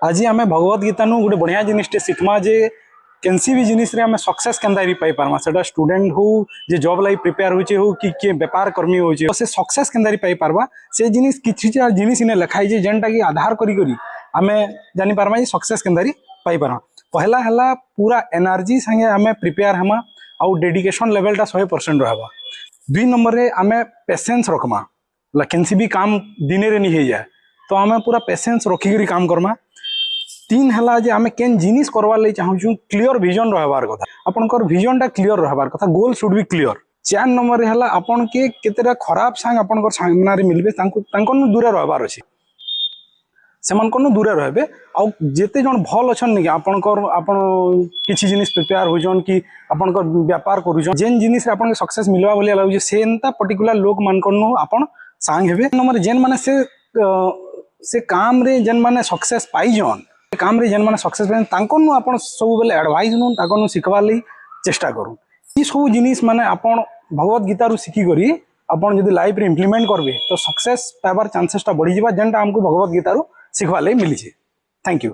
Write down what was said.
आज आम भगवत गीता नु गोटे बढ़िया जिनिसटे शिखमा जे केनसी भी जिनिस रे आम सक्सेस केनता पाई पारमा सेटा स्टूडेंट हो जे जॉब लाइफ प्रिपेयर होचे हो कि के व्यापार कर्मी होचे से सक्सेस केनता पाई पारबा से जिनिस किछि जिनिस इने लिखाई जे जेनटा कि आधार करी करी आमे जानि पारमा जे सक्सेस केनता पाई पारमा। पहला हला पूरा एनर्जी संगे आमे प्रिपेयर हमा आउ डेडिकेशन लेवलटा 100% रहबा। 2 नंबर रे आमे पेशेंस रखमा केनसी भी काम दिने रे नहीं जाए तो आमे पूरा पेशेंस रखी करी काम करमा। 3 हला जे आमे केन जिनिस करवार ले चाहू क्लियर विजन रहबार कथा आपनकर विजनटा क्लियर रहबार कथा goal should be clear. 4 number रे हला आपन के केतेरा खराब सांग आपनकर सामना रे मिलबे तांकन दूरे रहबार अछि सेमान कोन दूरे रहबे आ जेते जन भल अछन नि आपनकर आपन किछि जिनिस प्रिपेयर होजन कि आपनकर व्यापार करूजन जेन जिनिस रे आपन सक्सेस मिलवा बोलिया लागु सेनता पर्टिकुलर लोक मान कोन आपन सांग हेबे। नंबर जेन माने से काम रे जेन माने सक्सेस पाई जन काम रे जेन माने सक्सेस पाई तांकन आपन सब बेले एडवाइस नु ताकन सिखवा लई चेष्टा करू। ई सब जिनिस माने आपन भगवत गीता रु सिखी करी आपन जदी लाइफ रे इंप्लीमेंट करबे तो सक्सेस पाइबार चांसेस ता बढ़ी जिबा जेनटा हमको भगवत गीता रु सिखवा लई मिली छे। Thank you.